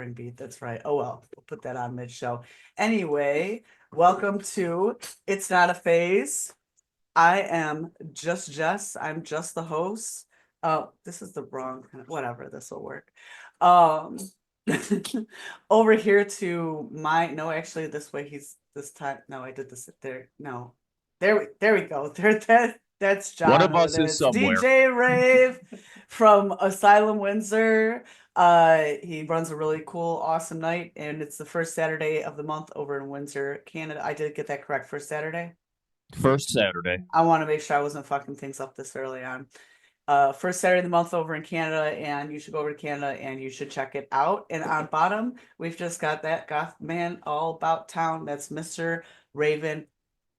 bring beat. That's right. Oh well, we'll put that on mid-show. Anyway, welcome to It's Not a Phase. I am JussJess. I'm just the host. This is the wrong whatever. This will work. Over here to my actually this way he's this time. No, I did this there. No, there we go. That's John. One of us is somewhere. DJ Raev from Asylum Windsor. He runs a really cool, awesome night, and it's the first Saturday of the month over in Windsor, Canada. I did get that correct. First Saturday. First Saturday. I want to make sure I wasn't fucking things up this early on. First Saturday of the month over in Canada, and you should go over to Canada and you should check it out. And on bottom, we've just got that goth man all about town. That's Mr. Raven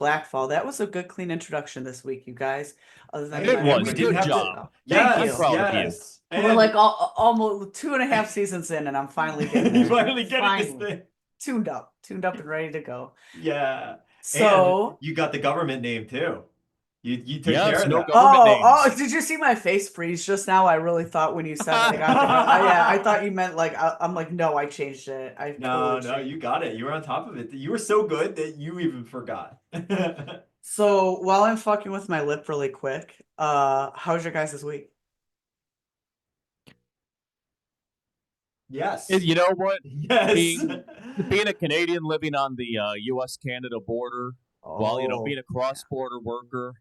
Blackfall. That was a good, clean introduction this week, you guys. Other than it was. Good job. Thank you. Yes. We're like almost 2.5 seasons in, and I'm finally getting there. finally getting this thing. Tuned up and ready to go. Yeah. So and you got the government name too. You took care of that. Oh, did you see my face freeze just now? I really thought when you said that. I thought you meant like I'm like, no, I changed it. No, you got it. You were on top of it. You were so good that you even forgot. So while I'm fucking with my lip really quick, how's your guys this week? Yes. You know what? Yes. Being a Canadian living on the U.S.-Canada border, while being a cross-border worker,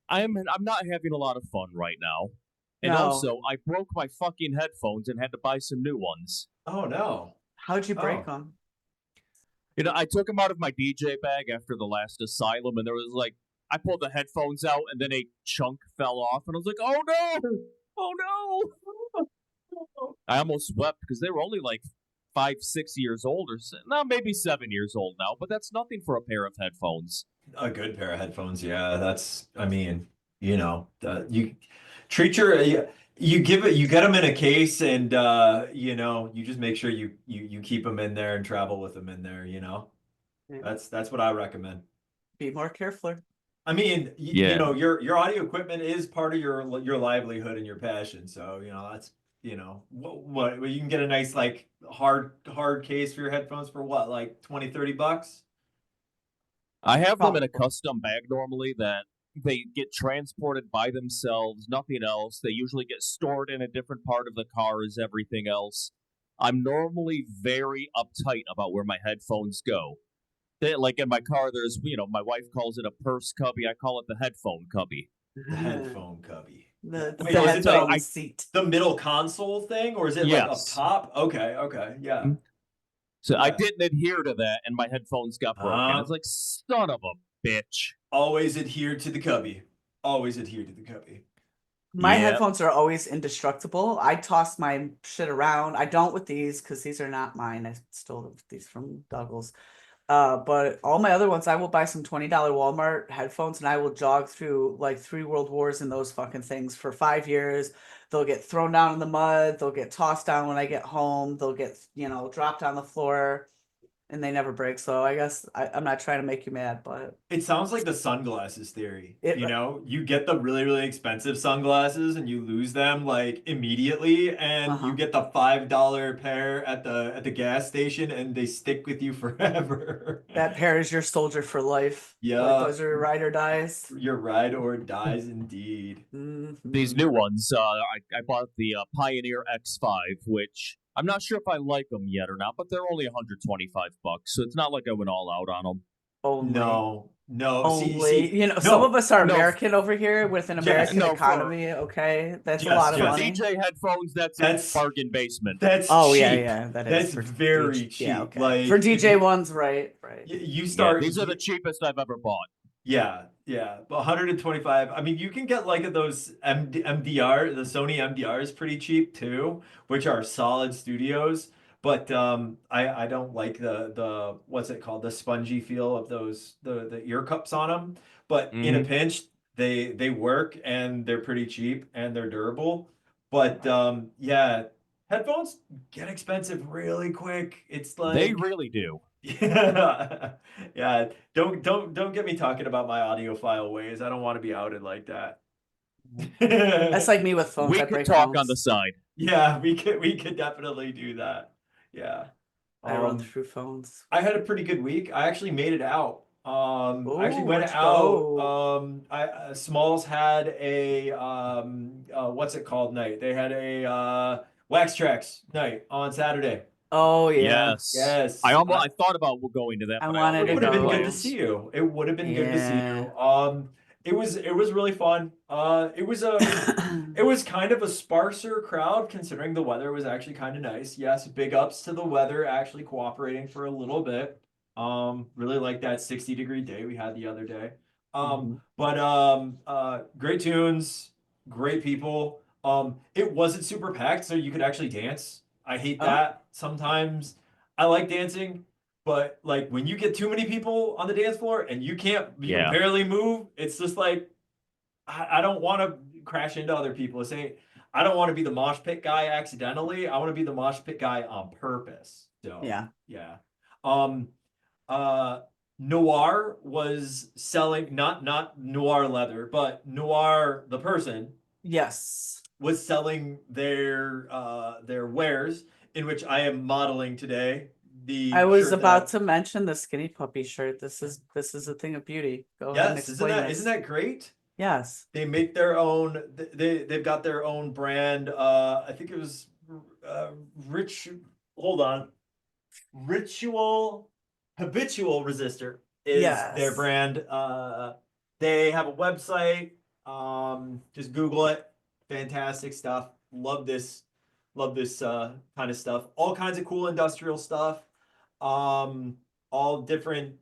I'm not having a lot of fun right now. And also, I broke my fucking headphones and had to buy some new ones. Oh, no. How'd you break them? I took them out of my DJ bag after the last Asylum, and there was like, I pulled the headphones out, and then a chunk fell off, and I was like, oh no! Oh no! I almost wept because they were only like 5-6 years old, or maybe 7 years old now, but that's nothing for a pair of headphones. A good pair of headphones, yeah. That's, I mean, you treat you get them in a case, and you just make sure you keep them in there and travel with them in there. Yeah. That's what I recommend. Be more careful. I mean, your audio equipment is part of your livelihood and your passion, so that's. What you can get a nice like hard case for your headphones for what, like $20-$30? I have them in a custom bag normally that they get transported by themselves, nothing else. They usually get stored in a different part of the car as everything else. I'm normally very uptight about where my headphones go. Like in my car, there's, my wife calls it a purse cubby. I call it the headphone cubby. The headphone cubby. The seat. The middle console thing, or is it like up top? Okay, yeah. So I didn't adhere to that, and my headphones got broken. It's like, son of a bitch. Always adhere to the cubby. Always adhere to the cubby. My headphones are always indestructible. I toss my shit around. I don't with these because these are not mine. I stole these from Douglas. But all my other ones, I will buy some $20 Walmart headphones, and I will jog through like 3 world wars in those fucking things for 5 years. They'll get thrown down in the mud. They'll get tossed down when I get home. They'll get, dropped on the floor, and they never break. So I guess I'm not trying to make you mad, but it sounds like the sunglasses theory. You get the really, really expensive sunglasses and you lose them like immediately, and you get the $5 pair at the gas station, and they stick with you forever. That pair is your soldier for life. Yeah, like those are your ride or dies. Your ride or dies, indeed. These new ones, I bought the Pioneer X5, which I'm not sure if I like them yet or not, but they're only $125, so it's not like I went all out on them. No. Only, some of us are American over here with an American economy. Okay, that's a lot of money. DJ headphones, that's bargain basement. That's cheap. Yeah, that's very cheap. Yeah, okay. Like for DJ ones, right. You start. These are the cheapest I've ever bought. Yeah, 125. I mean, you can get like those MDR, the Sony MDR is pretty cheap too, which are solid studios. But I don't like the what's it called, the spongy feel of those the ear cups on them. But in a pinch, they work, and they're pretty cheap, and they're durable. But headphones get expensive really quick. It's like they really do. Yeah. Don't get me talking about my audiophile ways. I don't want to be outed like that. That's like me with phones. We could talk on the side. Yeah, we could definitely do that. Yeah. I run Um, through phones. I had a pretty good week. I actually made it out. I actually Oh, went where'd you out. go? Smalls had a what's it called night? They had a Wax Trax night on Saturday. Oh yeah, Yes. Yes, I thought about going to that, I but I wanted it already to would have had been good to go. see plans. you. It would have been good to see Yeah. you. It was really fun. It was kind of a sparser crowd considering the weather was actually kind of nice. Yes, big ups to the weather actually cooperating for a little bit. Really like that 60-degree day we had the other day. Mhm. Great tunes, great people. It wasn't super packed, so you could actually dance. I hate Oh, that sometimes. I like dancing, but like when you get too many people on the dance floor and you can Yeah. barely move, it's just like I don't want to crash into other people. I don't want to be the mosh pit guy accidentally. I want to be the mosh pit guy on purpose. So yeah. yeah. Um uh Noir was selling not Noir leather, but Noir the person Yes. was selling their wares in which I am modeling today. I The was shirt that about I to mention the skinny puppy shirt. This is a thing of beauty. Go ahead and Yes, explain isn't this. that great? Yes. They make their own. They've got their own brand. I think it was Rich. Hold on, Ritual Habitual Resistor is their Yes. brand. They have a website. Just Google it. Fantastic stuff. Love this. Love this kind of stuff. All kinds of cool industrial stuff. Um, all different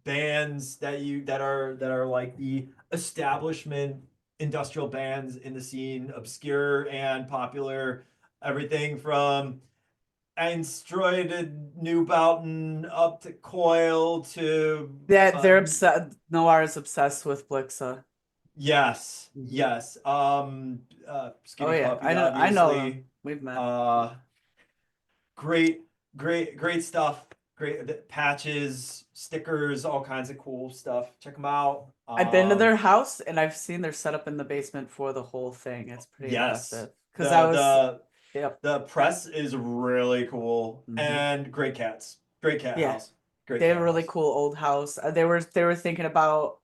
bands that are like the establishment industrial bands in the scene, obscure and popular, everything from Einstroided Newbauten up to Coil to That they're obsessed. Noir is obsessed with Blixa. yes, Mhm. yes. Oh Skinny yeah, Puppy, I know them. obviously. We've met. Uh great, great stuff. Great patches, stickers, all kinds of cool stuff. Check them out. I've been to their house and I've seen their setup in the basement for the whole thing. It's pretty Yes, impressive. Because I was, the yep. the press is really cool Hmm. and great cats. Great cat Yeah, house. Great they have a cat really house. cool old house. They were thinking about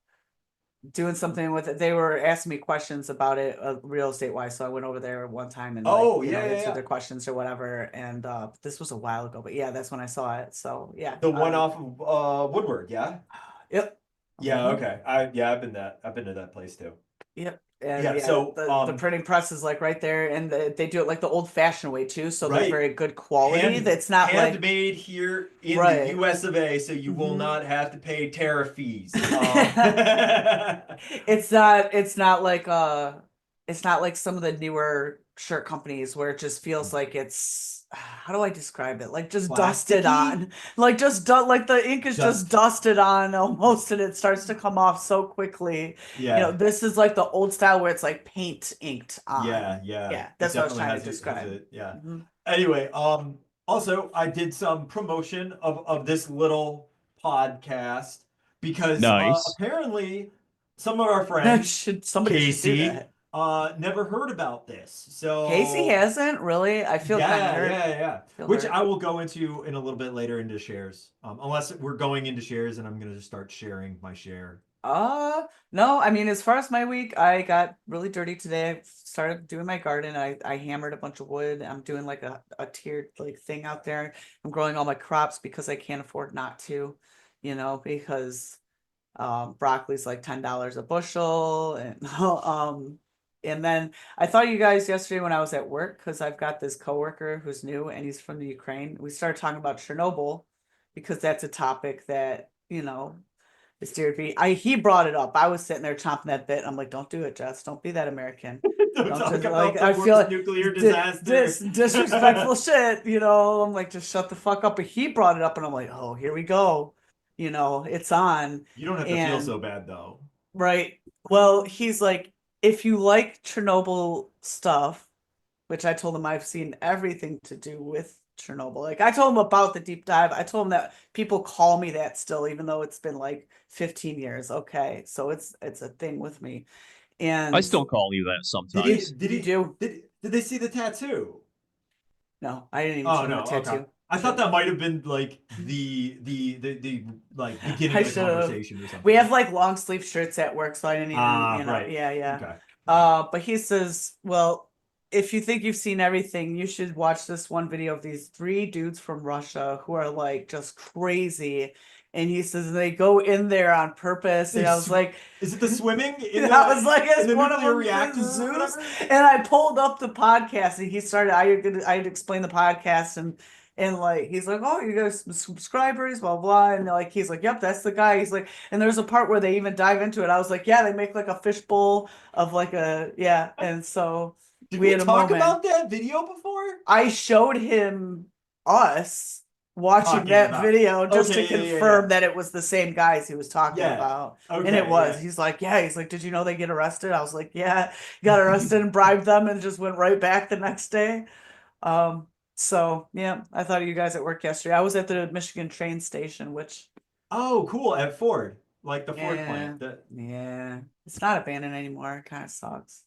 doing something with it. They were asking me questions about it, real estate wise. So I went over there one time and like Oh yeah, yeah, answered yeah. their questions or whatever. And this was a while ago, but yeah, that's when I saw it. So yeah, The one off of Woodward, yeah. yep. Yeah, Mhm. okay. I've been to that place too. Yep. And Yeah, yeah, so the printing press is like right there, and they do it like the old fashioned way too. So they're right. very good quality. That's not like Handmade here in the right. US of A, so you will Hmm. not have to pay tariff fees. It's not like some of the newer shirt companies where it just feels like it's how do I describe it? Like just dusted Plasticky? on. Like like the ink is just Just dusted on almost and it starts to come off so quickly. yeah. This is like the old style where it's like paint inked on. Yeah, yeah. Yeah, It that's what I was definitely trying to has describe. it. Yeah. Hmm. Anyway, also I did some promotion of this little podcast because Nice. apparently some of our friends, Somebody should do Casey, that. never heard about this. Casey So hasn't really. I feel kind of yeah, hurt. yeah, yeah. Feel Which hurt. I will go into in a little bit later into shares. Unless we're going into shares and I'm gonna just start sharing my share. No, I mean, as far as my week, I got really dirty today. I started doing my garden. I hammered a bunch of wood. I'm doing like a tiered like thing out there. I'm growing all my crops because I can't afford not to, because broccoli's like $10 a bushel and then I thought you guys yesterday when I was at work because I've got this coworker who's new and he's from the Ukraine. We started talking about Chernobyl because that's a topic that, is dear to me. He brought it up. I was sitting there chomping that bit. I'm like, don't do it, Jess. Don't be that American. Don't Don't talk just like about the I feel worst like nuclear disaster. disrespectful shit, I'm like, just shut the fuck up. But he brought it up and I'm like, oh, here we go. It's on. You don't have to feel And so bad though. right. Well, he's like, if you like Chernobyl stuff, which I told him I've seen everything to do with Chernobyl. Like I told him about the deep dive. I told him that people call me that still, even though it's been like 15 years. Okay. So it's a thing with me. I And still call you that Did he sometimes. did you he do. did they see the tattoo? No, I didn't even Oh show him no, a tattoo. okay. I thought that might have been like the like beginning I of the should've. conversation or something. We have like long sleeve shirts at work, so I didn't even, Right. yeah. Okay. But he says, well, if you think you've seen everything, you should watch this one video of these 3 dudes from Russia who are like just crazy. And he says they go in there on purpose. And I was like, is it the swimming in I was like, in is the one of nuclear them reactor or Zeus? whatever? And I pulled up the podcast and he started, I'd explain the podcast and like he's like, oh, you guys subscribers, blah blah, and like he's like, yep, that's the guy. He's like, and there's a part where they even dive into it. I was like, yeah, they make like a fishbowl of like and so Did we we had a talk moment. about that video before? I showed him us watching Talking that about- video just Okay, to yeah, confirm yeah. that it was the same guys he was talking Yeah. about. Okay, And it was. yeah. He's like, yeah. He's like, did you know they get arrested? I was like, yeah. Got arrested and bribed them and just went right back the next day. So yeah, I thought of you guys at work yesterday. I was at the Michigan train station, which Oh, cool. At Ford. Like the Ford yeah, plant. yeah, it's not abandoned anymore. It kind of sucks.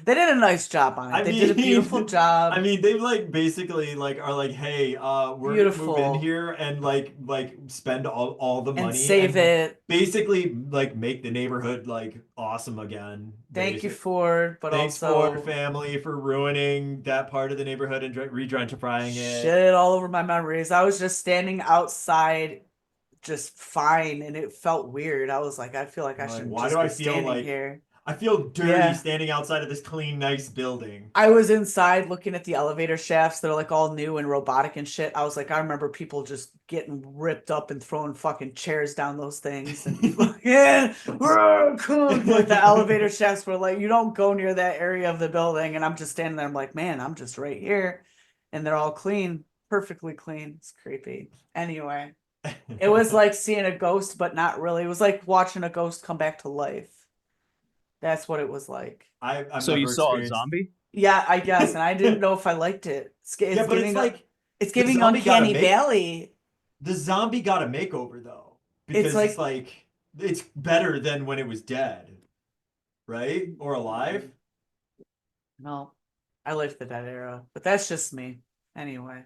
They did a nice job on it. I They did a mean, beautiful job. I mean, they like basically like are like, hey, we're gonna move in Beautiful. here and like spend all the And money save it. basically like make the neighborhood like awesome again. Thank you, basic- Ford, but Thanks also Ford family for ruining that part of the neighborhood and re-gentrifying it. shit all over my memories. I was just standing outside, just fine, and it felt weird. I was like, I feel like I Like, shouldn't why just do I be feel standing like here. I feel dirty Yeah. standing outside of this clean, nice building? I was inside looking at the elevator shafts that are like all new and robotic and shit. I was like, I remember people just getting ripped up and throwing fucking chairs down those things and fucking like the elevator shafts were like, you don't go near that area of the building. And I'm just standing there. I'm like, man, I'm just right here, and they're all clean, perfectly clean. It's creepy. Anyway, it was like seeing a ghost, but not really. It was like watching a ghost come back to life. That's what it was like. I've So you never saw a experienced- zombie? Yeah, I guess, and I didn't know if I liked it. Yeah, but it's like it's the giving zombie gotta Uncanny make- Valley. the zombie got a makeover though, because like- it's like it's better than when it was dead, right? Or alive. No, I liked the Dead era, but that's just me. Anyway,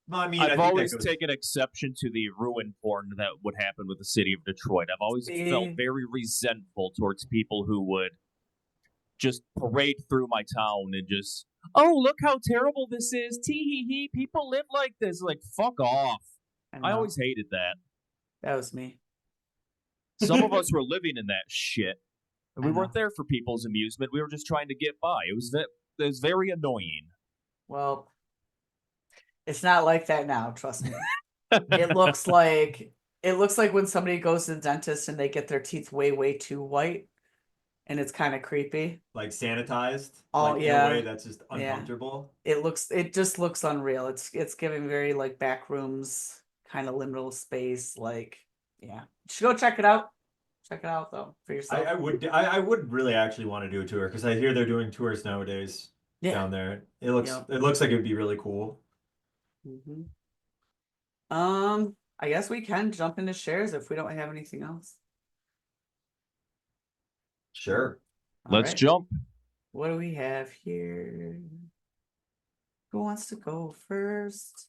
No, I mean, I've I think always that goes... taken exception to the ruin porn that would happen with the city of Detroit. I've always See? felt very resentful towards people who would just parade through my town and just, oh, look how terrible this is. Tee hee hee. People live like this. Like, fuck off. I know. always hated that. That was me. Some of us were living in that shit. And we I know. weren't there for people's amusement. We were just trying to get by. It was very annoying. Well, it's not like that now. Trust me. It looks like when somebody goes to the dentist and they get their teeth way, way too white, and it's kind of creepy. like sanitized, Oh, like yeah. in a way that's just Yeah. uncomfortable. It just looks unreal. It's giving very like back rooms, kind of liminal space. Like, yeah, you should go check it out. Check it out though for yourself. I would really actually want to do a tour because I hear they're doing tours nowadays Yeah. down there. It looks Yep. it looks like it'd be really cool. Mm-hmm. I guess we can jump into shares if we don't have anything else. Sure. All Let's right. jump. What do we have here? Who wants to go first?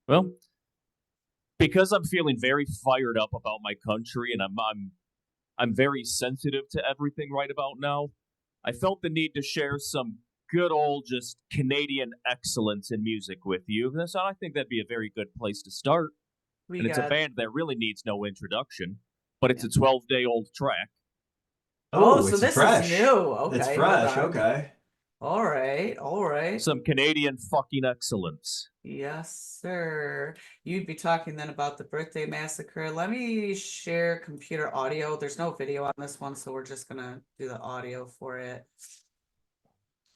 Well, because I'm feeling very fired up about my country and I'm very sensitive to everything right about now, I felt the need to share some good old just Canadian excellence in music with you. So I think that'd be a very good place to start. We And it's a got band that really needs no introduction, but it's a 12-day-old track. Oh, so it's this fresh. is new. Okay, It's hold fresh. on. Okay. All right. Some Canadian fucking excellence. Yes, sir. You'd be talking then about the Birthday Massacre. Let me share computer audio. There's no video on this one, so we're just gonna do the audio for it.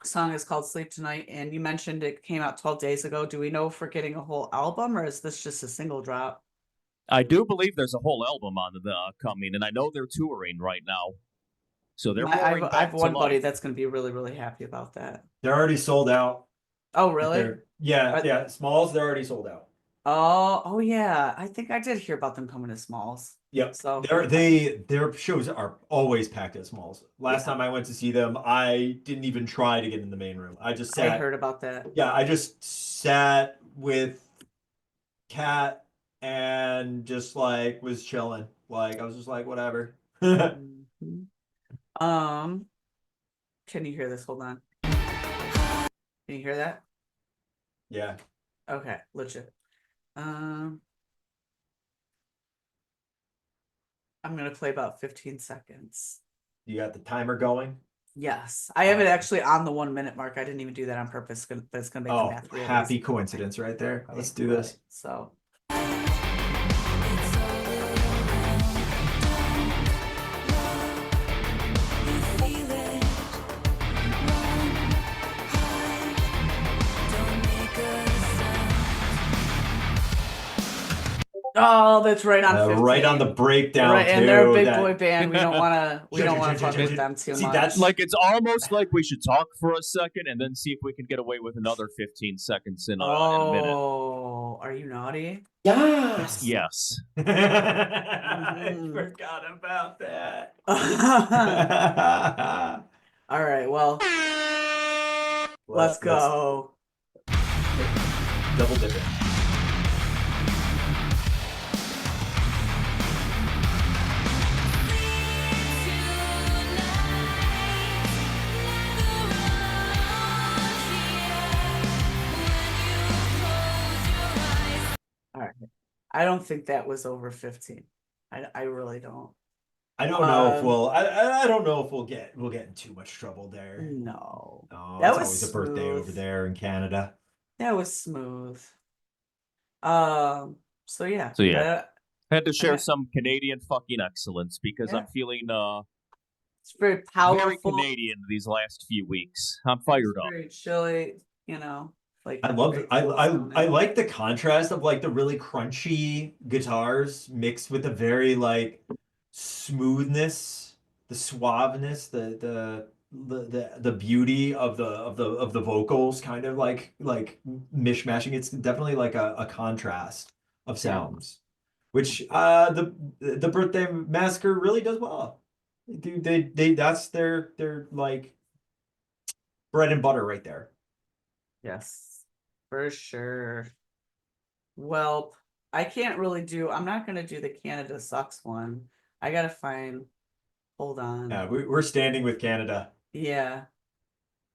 Song is called Sleep Tonight, and you mentioned it came out 12 days ago. Do we know if we're getting a whole album, or is this just a single drop? I do believe there's a whole album on the coming, and I know they're touring right now. So they're roaring I back have one to buddy life. that's gonna be really, really happy about that. They're already sold out. Oh, really? Yeah, Are- yeah. Smalls, they're already sold out. Oh yeah. I think I did hear about them coming to Smalls. Yep. So Their shows are always packed at Smalls. Last Yeah. time I went to see them, I didn't even try to get in the main room. I just I sat. heard about that. Yeah, I just sat with Kat and just like was chilling. Like I was just like, whatever. Mhm. Um, can you hear this? Hold on. Can you hear that? Yeah. Okay, legit. Um, I'm gonna play about 15 seconds. You got the timer going? Yes, I have it Awesome. actually on the 1 minute mark. I didn't even do that on purpose, but it's gonna make the Oh, math real happy easy. coincidence right there. Let's do Right, this. so. Oh, that's right on 15. Right on the breakdown Right, too. and they're a big boy band. We don't wanna fuck with them too See, much. that's Like, it's almost like we should talk for a second and then see if we can get away with another 15 seconds in a minute. Oh, are you naughty? yes. Yes. I Mhm. forgot about that. All right, well, let's go. Double dipping. All right. I don't think that was over 15. I really don't. I don't know if I don't know if we'll get in too much trouble there. No. Oh, That it's was always a birthday smooth. over there in Canada. That was smooth. So yeah. So yeah. Had to share some Canadian fucking excellence because Yeah. I'm feeling It's very powerful. very Canadian these last few weeks. I'm fired up. Very chilly, you know. Like I love very I cool I sounding. like the contrast of like the really crunchy guitars mixed with the very like smoothness, the suaveness, the beauty of the vocals kind of like mishmashing. It's definitely like a contrast of sounds, which the Birthday Massacre really does well. They that's their like bread and butter right there. Yes, for sure. Well, I can't really do, I'm not gonna do the Canada Sucks one. I gotta find, hold on. Yeah, we're standing with Canada. Yeah.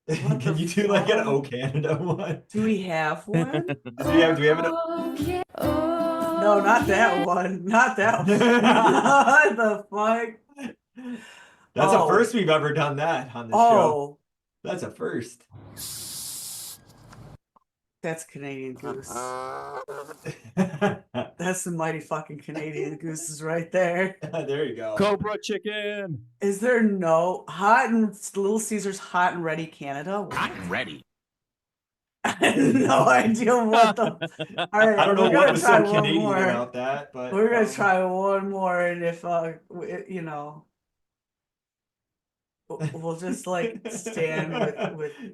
Can you do like an fuck? "Oh Canada" one? Do we have one? Do we have an? No, not that one. Not that one. What the fuck? That's a first we've ever done that on the show. That's a first. That's Canadian Goose. That's the mighty fucking Canadian Gooses right there. There you go. Cobra chicken. Is there no hot and Little Caesars hot and ready Canada? Hot and ready. I have no idea what the. All right, I don't know we're what gonna was try so one Canadian more. about that, but We're gonna try one more, and if you know, we'll just like stand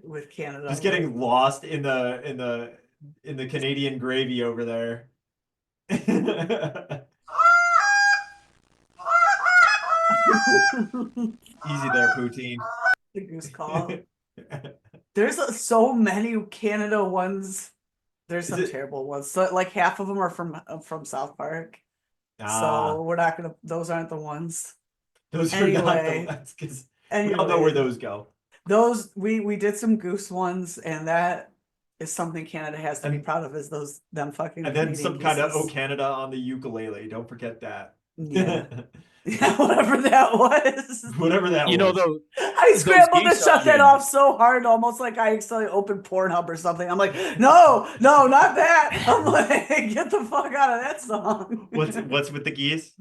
with Canada. Just getting lost in the Canadian gravy over there. Easy there, poutine. The goose call. There's so many Canada ones. There's some terrible ones. So like half of them are from South Park. So we're not gonna. Those aren't the ones. Those are not the ones because we all know where those go. Those we did some goose ones, and that is something Canada has to be proud of. Is them fucking. And then Canadian some kind of gooses. "Oh Canada" on the ukulele. Don't forget that. Yeah. Yeah, whatever that was. Whatever that was. You know, though, I scrambled to shut that off so hard, almost like I accidentally opened Pornhub or something. I'm like, no, not that. I'm like, get the fuck out of that song. What's with the geese?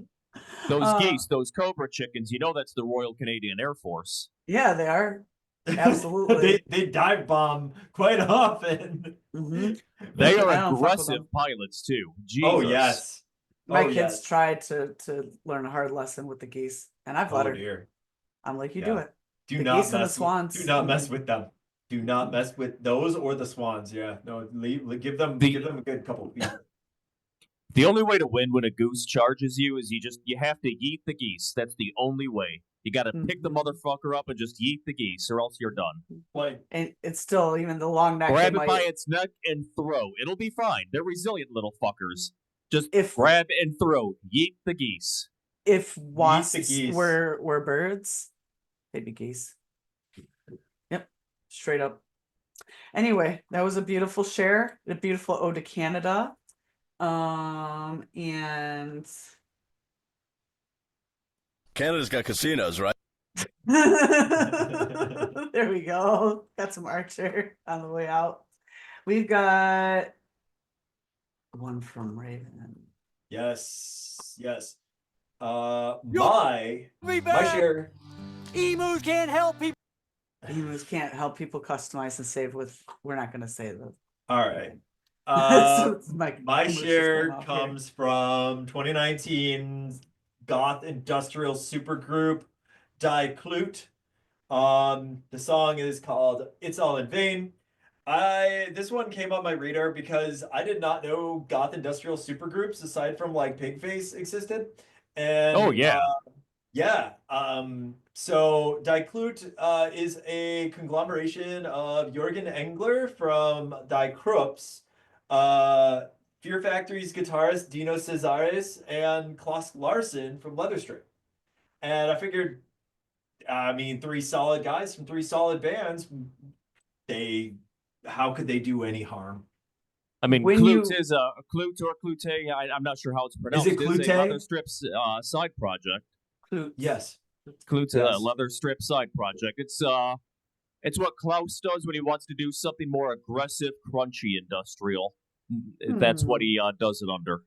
Those geese, those Cobra chickens, you know that's the Royal Canadian Air Force. Yeah, they are. Absolutely. they dive bomb quite often. Mm-hmm. They are aggressive pilots too. Jesus. Oh yes. My kids tried to learn a hard lesson with the geese, and I've let her. Dear. I'm like, you do it. Do not mess with swans. Do not mess with them. Do not mess with those or the swans. Yeah, no, give them a good couple of feet. The only way to win when a goose charges you is you have to yeet the geese. That's the only way. You got to pick the motherfucker up and just yeet the geese, or else you're done. Like, And it's still even the long neck. Grab it by its neck and throw. It'll be fine. They're resilient little fuckers. Just grab and throw. Yeet the geese. If wasps were birds, they'd be geese. Yep, straight up. Anyway, that was a beautiful share, a beautiful ode to Canada. And Canada's got casinos, right? there we go. Got some Archer on the way out. We've got one from Raven. yes. My share. Emus can't help people. Emus can't help people customize and save with. We're not going to say that. All right. So my share comes from 2019's goth industrial supergroup Die Klute. The song is called "It's All in Vain." This one came on my radar because I did not know goth industrial supergroups aside from like Pigface existed. And so Die Klute is a conglomeration of Jürgen Engler from Die Krups, Fear Factory's guitarist Dino Cesares, and Klaus Larson from Leatherstrip. And I figured, three solid guys from three solid bands, how could they do any harm? I mean, Klute is a Klute or Klute. I'm not sure how it's pronounced. Is it Klute? It's a Leatherstrip's side project. Klute. Yes. Klute's a Leatherstrip side project. It's what Klaus does when he wants to do something more aggressive, crunchy, industrial. That's what he does it under.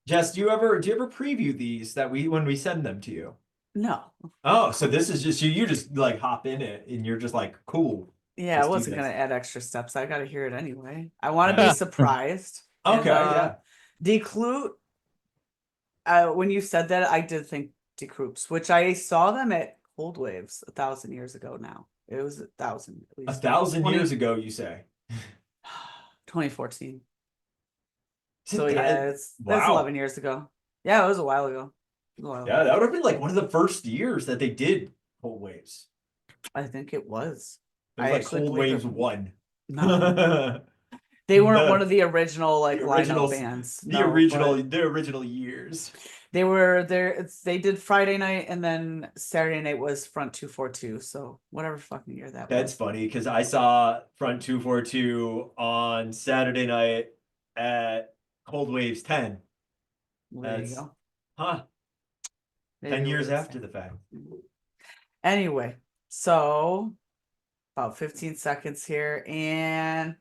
Jess, do you ever preview these when we send them to you? No. Oh, so this is just you just like hop in it and you're just like, cool. Yeah, I wasn't going to add extra steps. I got to hear it anyway. I want to be surprised. Okay, yeah. Die Klute, when you said that, I did think Die Krups, which I saw them at Cold Waves 1,000 years ago now. It was 1,000 at least. 1,000 years ago, you say? 2014. So yeah, that's 11 years ago. Yeah, it was a while ago. Yeah, that would have been like one of the first years that they did Cold Waves. I think it was. It was like Cold Waves 1. No. They weren't one of the original lineup bands. The original years. They were there. They did Friday night, and then Saturday night was Front 242. So whatever fucking year that was. That's funny because I saw Front 242 on Saturday night at Cold Waves 10. There you go. Huh. Maybe 10 years after the fact. Anyway, so about 15 seconds here, and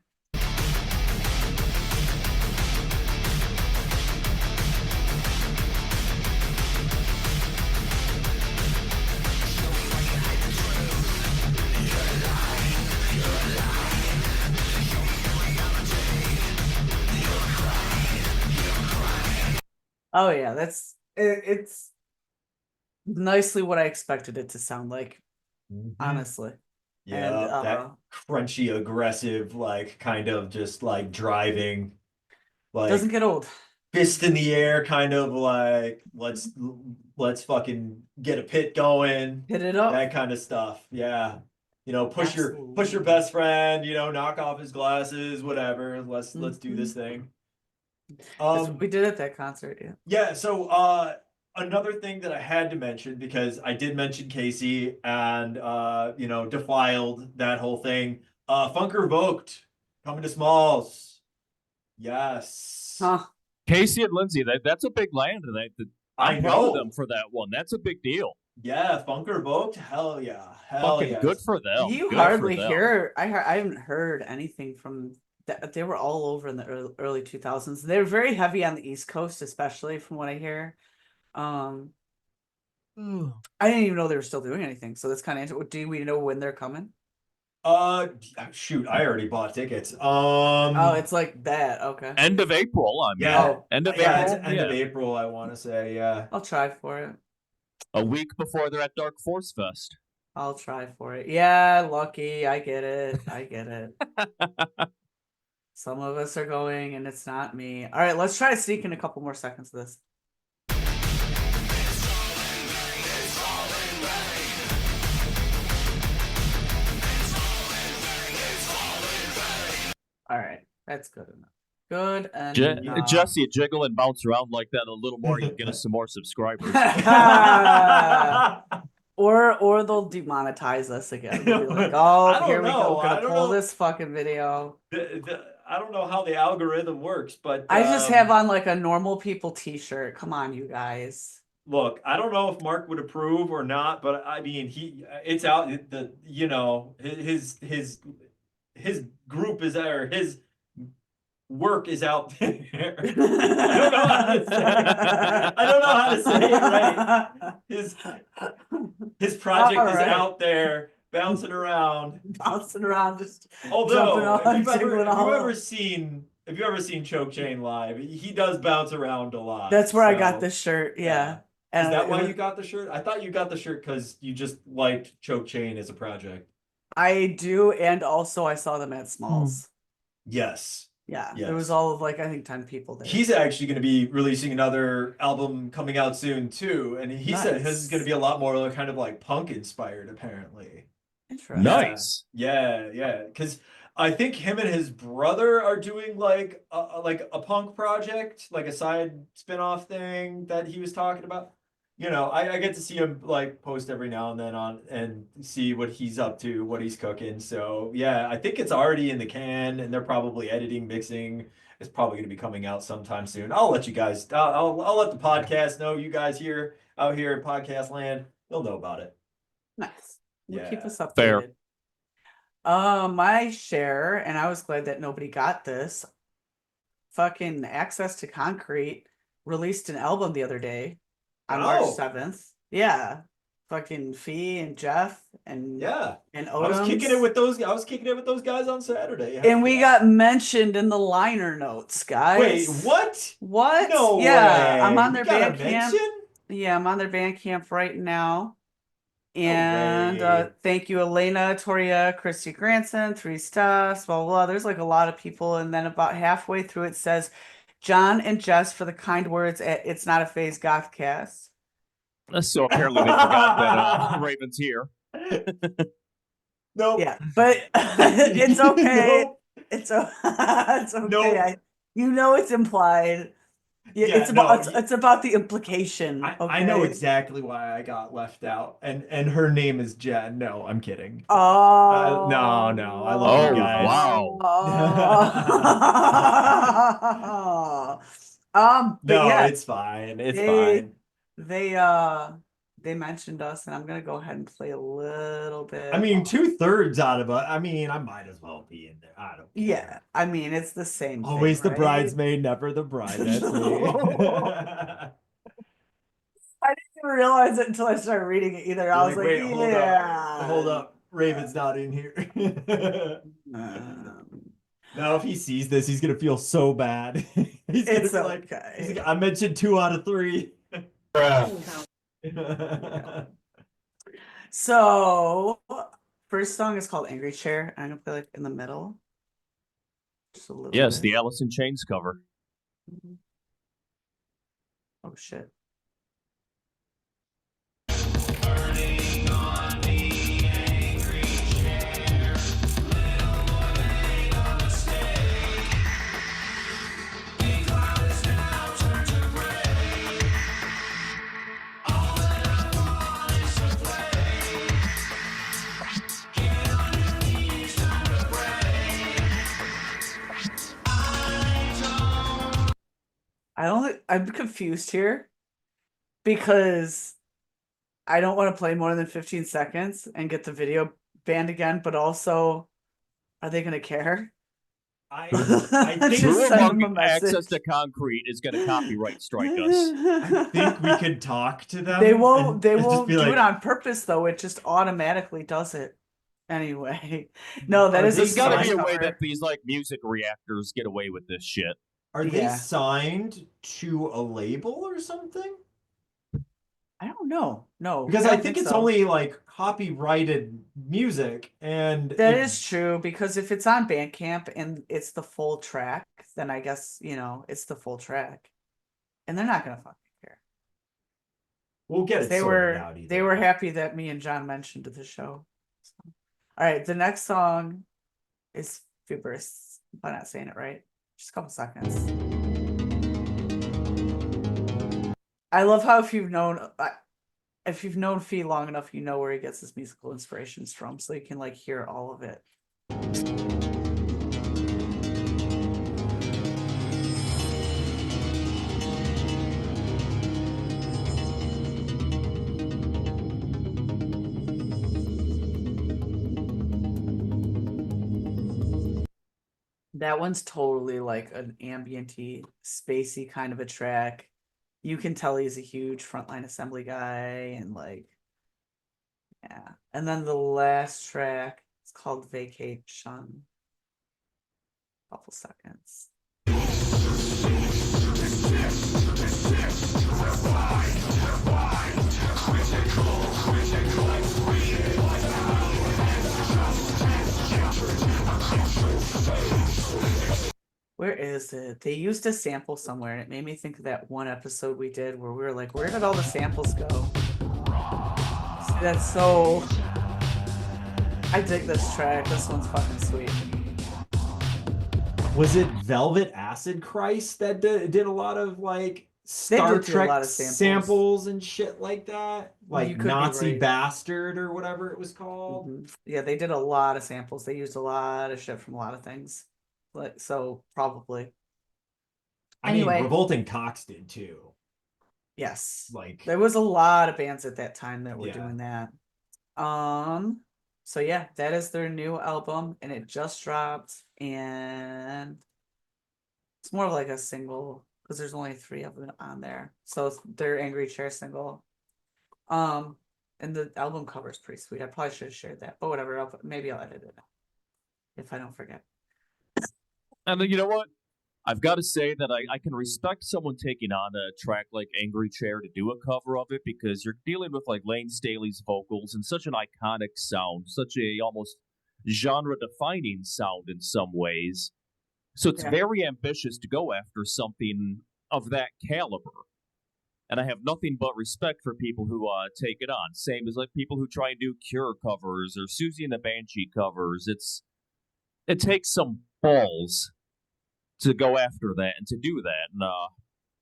oh yeah, it's nicely what I expected it to sound like, honestly. Yeah, and, that crunchy, aggressive, like kind of just like driving, like doesn't get old. Fist in the air, kind of like let's fucking get a pit going, Hit it up. that kind of stuff. Yeah, push your best friend, knock off his glasses, whatever. Let's do this thing. We did at that concert, yeah. Yeah, so another thing that I had to mention, because I did mention Casey and defiled that whole thing. Funker Vogt coming to Smalls. Yes. Huh. Casey and Lindsay, that's a big land. I'm proud of them for that one. That's a big deal. Yeah, Funker Vogt, hell yeah. Fucking good for them. You hardly hear. I haven't heard anything from. They were all over in the early 2000s. They were very heavy on the East Coast, especially from what I hear. I didn't even know they were still doing anything, so that's kind of interesting. Do we know when they're coming? Shoot, I already bought tickets. Oh, it's like that. Okay. End of April. End of April. Yeah, it's end of April. I want to say, yeah. I'll try for it. A week before they're at Dark Force Fest. I'll try for it. Yeah, lucky. I get it. Some of us are going, and it's not me. All right, let's try to sneak in a couple more seconds of this. All right, that's good enough. Good enough. Jesse, jiggle and bounce around like that a little more. You'll get us some more subscribers. Or they'll demonetize us again. They'll be like, oh, here we go. We're gonna pull this fucking video. I don't know how the algorithm works, but I just have on like a normal people t-shirt. Come on, you guys. Look, I don't know if Mark would approve or not, but I mean, it's out. His group is there. His work is out there. I don't know how to say it right. His project is out there, bouncing around, just although jumping if you've on, ever seen Choke Chain live, he does bounce around a lot. That's where I got this shirt. Yeah. And is that why you got the shirt? I thought you got the shirt because you just liked Choke Chain as a project. I do, and also I saw them at Smalls. Yes. Yeah. Yes. There was all of like I think 10 people there. He's actually going to be releasing another album coming out soon too, and he said his is going to be a lot more kind of like punk inspired, apparently. Interesting. Nice. Yeah. Because I think him and his brother are doing like a punk project, like a side spin-off thing that he was talking about. You know, I get to see him like post every now and then on and see what he's up to, what he's cooking. So yeah, I think it's already in the can, and they're probably editing, mixing. It's probably going to be coming out sometime soon. I'll let you guys. I'll let the podcast know. You guys here out here in podcast land, they'll know about it. Nice. We'll Yeah. keep us updated. Fair. My share, and I was glad that nobody got this. Fucking Access to Concrete released an album the other day on March 7th. Yeah. Fucking Fee and Jeff and and Odoms. I was kicking it with those guys on Saturday. And we got mentioned in the liner notes, guys. Wait, what? What? No yeah, way. I'm on their You got a Bandcamp. mention? Yeah, I'm on their Bandcamp right now. No And way. thank you, Elena, Toria, Christy Granson, 3 stars, blah, blah, blah. There's like a lot of people. And then about halfway through it says, John and Jess for the kind words at It's Not a Phase Gothcast. So apparently they forgot that Raven's here. Nope. Yeah, but it's okay. Nope. It's okay. Nope. You know it's implied. Yeah, it's about the implication. I know exactly why I got left out, and her name is Jen. No, I'm kidding. Oh no, I love you guys. Wow. But yeah, it's fine. It's fine. They mentioned us, and I'm gonna go ahead and play a little bit. I mean, 2/3 out of it. I mean, I might as well be in there. I don't care. Yeah, I mean, it's the same. Always thing, the right? bridesmaid, never the bride. That's me. I didn't even realize it until I started reading it either. I was like, wait, yeah. hold up. Raven's not in here. Now, if he sees this, he's gonna feel so bad. It's gonna okay. He's like, I mentioned 2 out of 3. So, first song is called Angry Chair. I'm gonna play like in the middle. Just a little Yes, bit. the Alice in Chains cover. Oh shit. I'm confused here because I don't want to play more than 15 seconds and get the video banned again, but also, are they gonna care? I Just think send them a Access message. to Concrete is going to copyright strike us. I think we could talk to them. They won't. They and just won't be do like, it on purpose, though. It just automatically does it. Anyway, no, that is There's got to be a song way cover. that these like music reactors get away with this shit. Are they Yeah. signed to a label or something? I don't know. No, Because I I don't think think it's so. only like copyrighted music, and That is true, because if it's on Bandcamp and it's the full track, then I guess, it's the full track. And they're not gonna fucking care. we'll get 'Cause it they sorted were out either they were way. happy that me and John mentioned the show. So. All right, the next song is Fibrous. Am I not saying it right? Just a couple seconds. I love how if you've known Fee long enough, you know where he gets his musical inspirations from, so you can like hear all of it. That one's totally like an ambienty, spacey kind of a track. You can tell he's a huge frontline assembly guy, and like, yeah. And then the last track, it's called Vacation. Couple seconds. Where is it? They used a sample somewhere, and it made me think of that one episode we did where we were like, where did all the samples go? See, that's so... I dig this track. This one's fucking sweet. Was it Velvet Acid Christ that did a lot of like They Star did do a Trek lot of samples. samples and shit like that? You Like could be Nazi right. Bastard or whatever it was called? Mhm. Yeah, they did a lot of samples. They used a lot of shit from a lot of things. Like, so probably. I mean, Anyway. Revolting Cox did too. Yes. Like, There was a lot of bands at that time that were Yeah. doing that. So yeah, that is their new album, and it just dropped, and it's more of like a single because there's only 3 of them on there. So it's their Angry Chair single. And the album cover is pretty sweet. I probably should have shared that, but whatever. Maybe I'll edit it if I don't forget. And you know what? I've got to say that I can respect someone taking on a track like Angry Chair to do a cover of it, because you're dealing with like Lane Staley's vocals and such an iconic sound, such a almost genre-defining sound in some ways. So it's Yeah. very ambitious to go after something of that caliber. And I have nothing but respect for people who take it on. Same as like people who try and do Cure covers or Susie and the Banshee covers. It takes some balls to go after that and to do that. And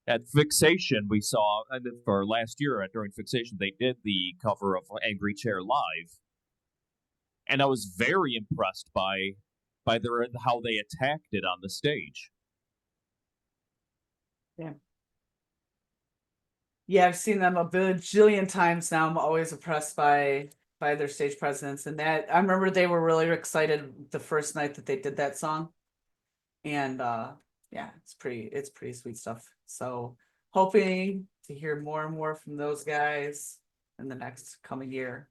at Fixation, we saw, for last year during Fixation, they did the cover of Angry Chair live. And I was very impressed by how they attacked it on the stage. Yeah. Yeah, I've seen them a bajillion times now. I'm always impressed by their stage presence, and that I remember they were really excited the first night that they did that song. And yeah, it's pretty sweet stuff. So hoping to hear more and more from those guys in the next coming year.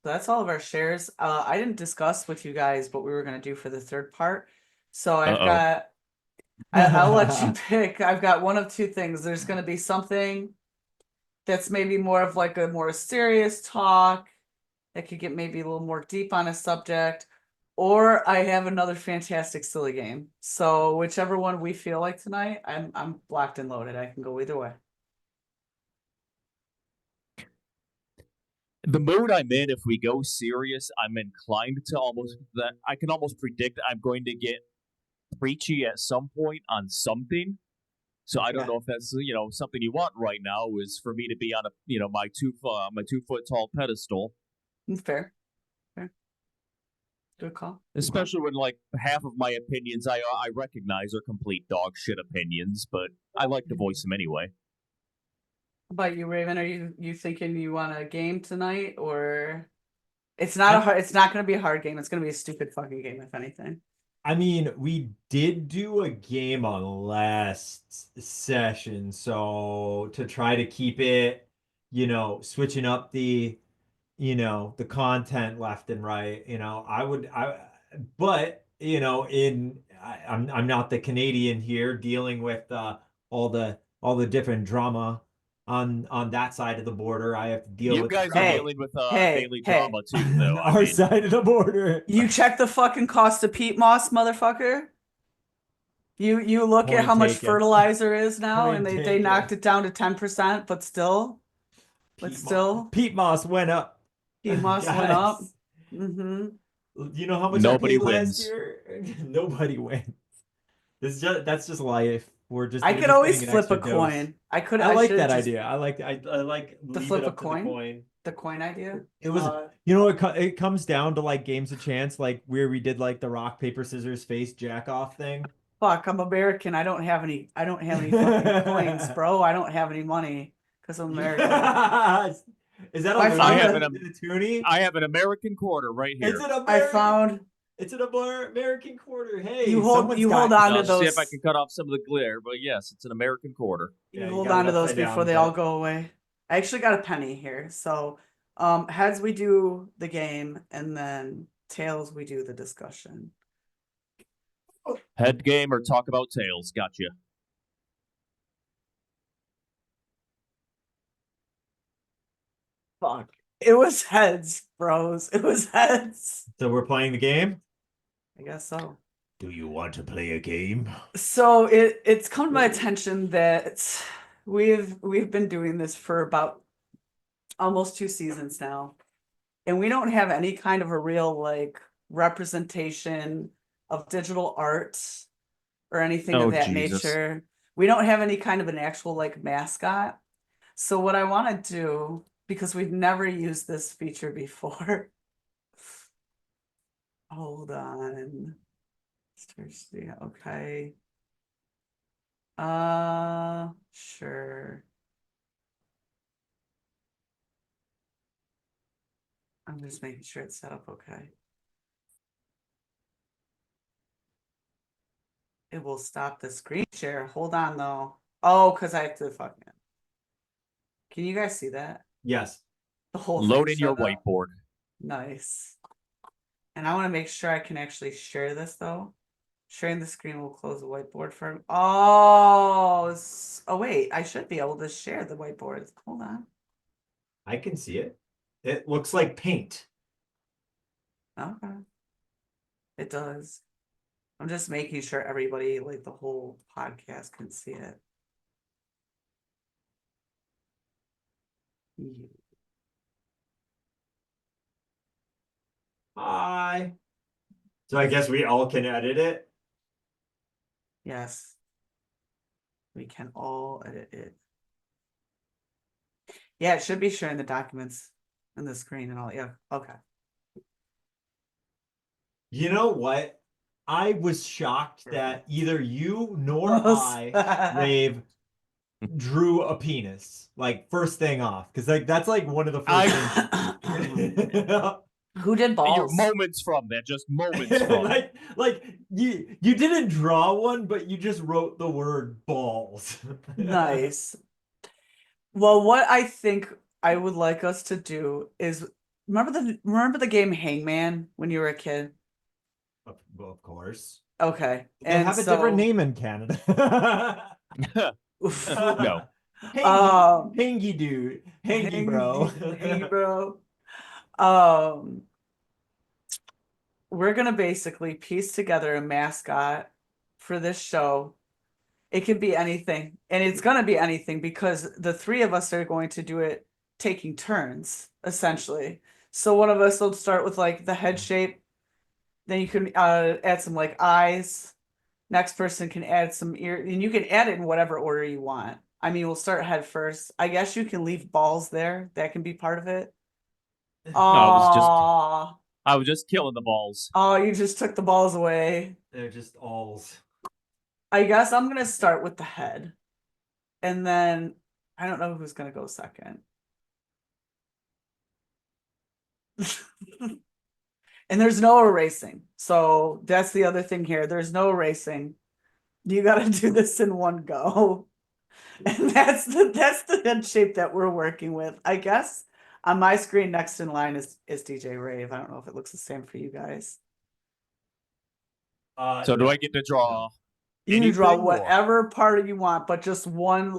So that's all of our shares. I didn't discuss with you guys what we were going to do for the third part. So I've got I'll let you pick. I've got one of 2 things. There's going to be something that's maybe more of like a more serious talk that could get maybe a little more deep on a subject, or I have another fantastic silly game. So whichever one we feel like tonight, I'm locked and loaded. I can go either way. The mood I'm in, if we go serious, I'm inclined to I can almost predict I'm going to get preachy at some point on something. So I don't know if that's something you want right now, is for me to be on a my 2-foot tall pedestal. Fair. Good call. Especially when like half of my opinions I recognize are complete dog shit opinions, but I like to voice them anyway. How about you, Raven? Are you thinking you want a game tonight, or it's not going to be a hard game. It's going to be a stupid fucking game, if anything. I mean, we did do a game on last session, so to try to keep it, switching up the content left and right, but I'm not the Canadian here dealing with all the different drama on that side of the border. I have to deal You with guys are Hey, dealing with hey, daily hey. drama too, though. I our mean, side of the border. You check the fucking cost of peat moss, motherfucker. You look at Point how much taken. fertilizer is now, and Point they taken. knocked it down to 10%, but still, Peat moss went up. peat moss went up. Guys, Mm-hmm. you know how much Nobody I paid last wins. year? Nobody wins. That's just life. We're I just could always getting an flip a extra dose. coin. I like should that just idea. I like to leave flip it a up to the coin. coin. The coin idea. It was it comes down to like games of chance, like where we did like the rock paper scissors face jack off thing. Fuck, I'm American. I don't have any fucking coins, bro. I don't have any money because I'm American. Is that a I loony found have a- an- in a toonie? I have an American quarter right here. It's an I American. found It's an American quarter. Hey, you hold someone's got- on to I'll see those. if I can cut off some of the glare, but yes, it's an American quarter. You Yeah, you hold got on it to those upside down, before they but- all go away. I actually got a penny here. So, heads we do the game, and then tails we do the discussion. Head game or talk about tails. Gotcha. Fuck. It was heads, bros. It was heads. So we're playing the game. I guess so. Do you want to play a game? So it's come to my attention that we've been doing this for about almost 2 seasons now, and we don't have any kind of a real like representation of digital art or anything Oh, of that Jesus. nature. We don't have any kind of an actual like mascot. So what I want to do, because we've never used this feature before. Hold on. Thursday, okay. Sure. I'm just making sure it's set up okay. It will stop the screen share. Hold on though. Oh, because I have to fucking. Can you guys see that? Yes. The whole thing Load in your shut up. whiteboard. Nice. And I want to make sure I can actually share this though. Sharing the screen will close the whiteboard for. Oh, oh wait, I should be able to share the whiteboard. Hold on. I can see it. It looks like paint. Okay. It does. I'm just making sure everybody, like the whole podcast, can see it. Hi. So I guess we all can edit it. Yes. We can all edit it. Yeah, it should be sharing the documents and the screen and all. Yeah. Okay. You know what? I was shocked that either you nor I, Raev, drew a penis. Like first thing off. Because like that's like one of the first things. Who did You're balls? moments from that, just moments from. like you didn't draw one, but you just wrote the word balls. Nice. Well, what I think I would like us to do is remember the game Hangman when you were a kid? Of course. Okay. They have a different name in Canada. No. Hangy dude. Hangy bro. Hangy bro. We're gonna basically piece together a mascot for this show. It can be anything, and it's gonna be anything because the three of us are going to do it taking turns, essentially. So one of us will start with like the head shape, then you can add some like eyes. Next person can add some ear, and you can add it in whatever order you want. I mean, we'll start head first. I guess you can leave balls there. That can be part of it. I was just killing the balls. Oh, you just took the balls away. They're just alls. I guess I'm gonna start with the head. And then I don't know who's gonna go second. And there's no erasing. So that's the other thing here. There's no erasing. You gotta do this in one go. And that's the head shape that we're working with. I guess on my screen next in line is DJ Raev. I don't know if it looks the same for you guys. So do I get to draw You can draw Anything or- whatever part you want, but just one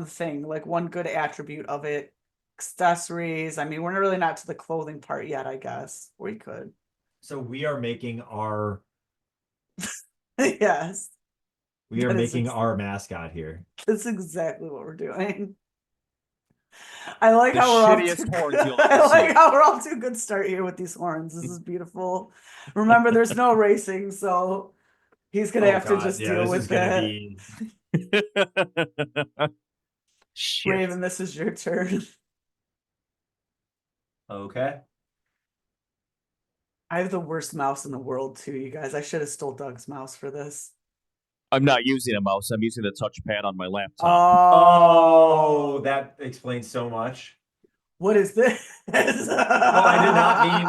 thing, like one good attribute of it. Accessories. I mean, we're really not to the clothing part yet, I guess. We could. So we are making our Yes. we are That is making our mascot here. That's exactly what we're doing. I like The how we're off shittiest to horns you'll I ever like see. how we're off to a good start here with these horns. This is beautiful. Remember, there's no racing, so he's gonna Oh have to God, just yeah, deal this with is gonna that. be Shit. Raven, this is your turn. okay. I have the worst mouse in the world too, you guys. I should have stole Doug's mouse for this. I'm not using a mouse. I'm using the touchpad on my laptop. Oh, that explains so much. What is this? Oh, I did not mean.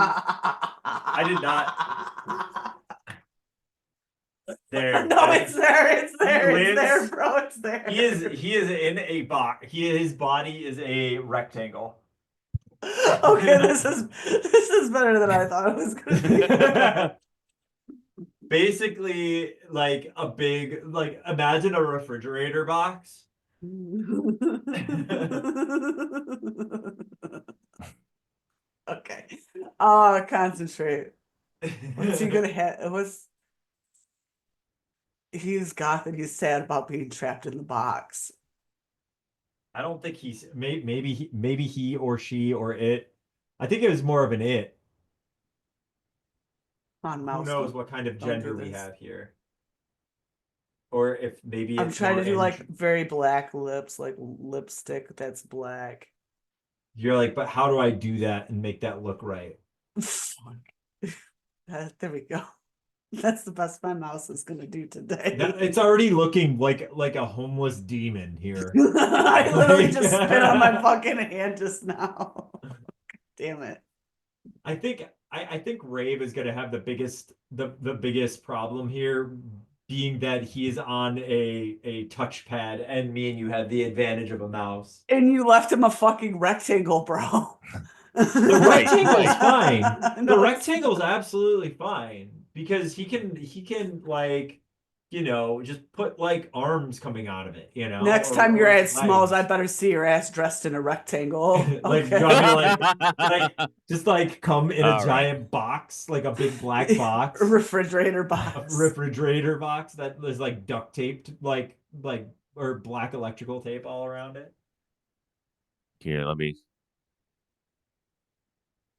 I did not. There. No, it's there. It's there. He It's there, lives- bro. It's there. He is in a box. His body is a rectangle. Okay, this is better than I thought it was gonna be. Basically, like a big, like imagine a refrigerator box. Okay. Concentrate. What's he gonna have? He's goth and he's sad about being trapped in the box. I don't think he's maybe he or she or it. I think it was more of an it. On mouse. Who knows what kind of don't do gender we this. have here? Or if maybe I'm it's trying to more do like very black lips, like lipstick that's black. You're like, but how do I do that and make that look right? There we go. That's the best my mouse is gonna do today. It's already looking like a homeless demon here. I literally just spit on my fucking hand just now. Damn it. I think Raev is gonna have the biggest problem here, being that he is on a touchpad and me and you have the advantage of a mouse. And you left him a fucking rectangle, bro. The rectangle's fine. No, The it's rectangle's not. absolutely fine because he can like, just put like arms coming out of it, Next or- time you're or at Smalls, I legs. better see your ass dressed in a rectangle. Like, Okay. you want me to, like just like come in a All right. giant box, like a big black box, A refrigerator a box. refrigerator box that is like duct taped, like or black electrical tape all around it. Here, let me.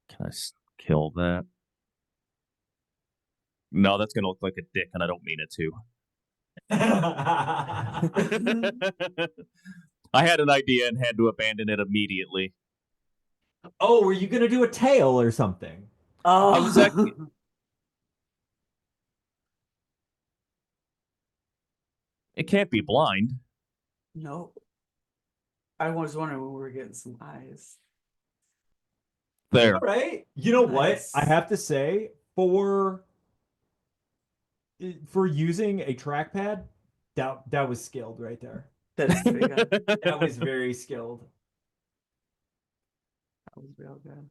Can I kill that? No, that's gonna look like a dick, and I don't mean it to. I had an idea and had to abandon it immediately. Oh, were you gonna do a tail or something? Oh, I was actually- It can't be blind. no. I was wondering when we were getting some eyes. There. All right. You know what? Nice. I have to say, for using a trackpad, that was skilled right there. That is pretty good. That was very skilled. That was real good.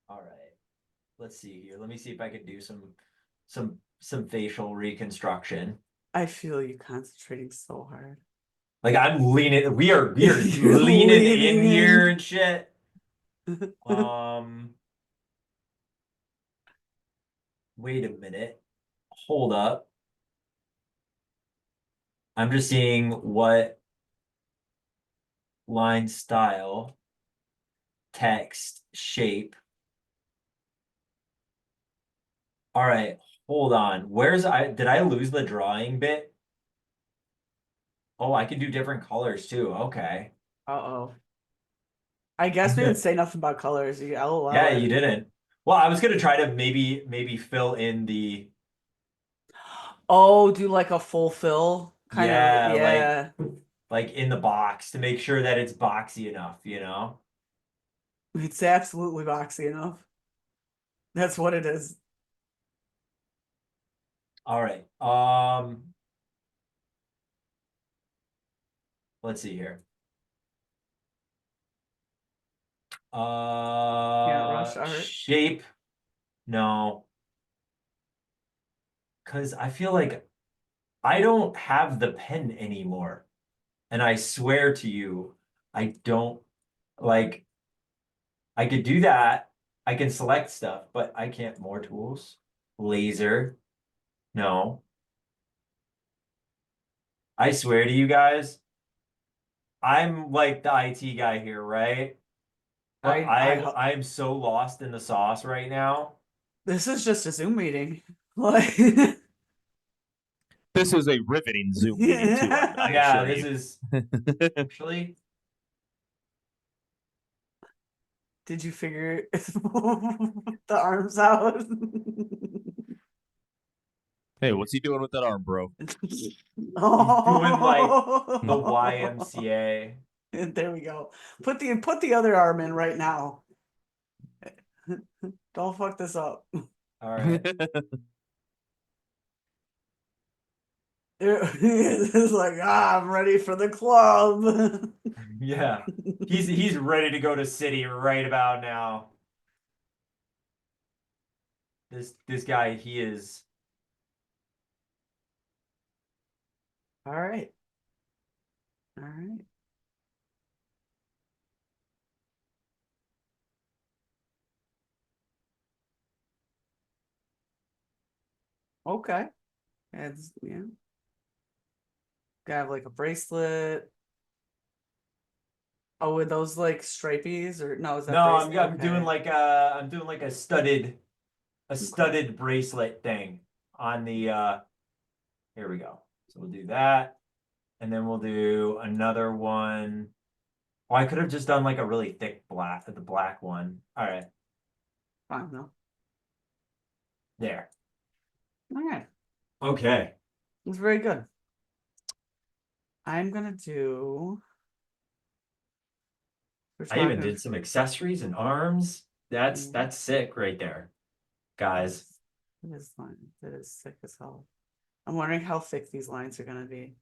All right. Let's see here. Let me see if I can do some facial reconstruction. I feel you concentrating so hard. Like I'm leaning. We are You're leaning in leaning here in. and shit. Wait a minute. Hold up. I'm just seeing what line, style, text, shape. All right, hold on. Did I lose the drawing bit? Oh, I can do different colors too. Okay. Uh-oh. I guess we didn't say nothing about colors. You LOL. Yeah, you didn't. Well, I was gonna try to maybe fill in the Oh, do like a full fill kind Yeah, of. Yeah. like in the box to make sure that it's boxy enough, It's absolutely boxy enough. That's what it is. All right. Let's see here. Rush art. Shape. No. because I feel like I don't have the pen anymore. And I swear to you, I don't like I could do that. I can select stuff, but I can't more tools. Laser. No. I swear to you guys, I'm like the IT guy here, right? But I'm so lost in the sauce right now. This is just a Zoom meeting. Like, This is a riveting Zoom meeting too. I Yeah, assure this you. is actually. did you figure the arms out? Hey, what's he doing with that arm, bro? He's doing like the YMCA. There we go. Put the other arm in right now. Don't fuck this up. All right. It's like, I'm ready for the club. Yeah. He's ready to go to city right about now. This guy, he is. All right. All right. Okay. It's, yeah. Gotta have like a bracelet. Oh, with those like stripies or no, is that No, bracelet? I'm doing Okay. like a studded bracelet thing on the here we go. So we'll do that. And then we'll do another one. Oh, I could have just done like a really thick black, the black one. All right, Fine though. there. All right. Okay. It's very good. I'm gonna do. We're I even talking. did some accessories and arms. That's sick right there, guys. It is fine. It is sick as hell. I'm wondering how thick these lines are gonna be.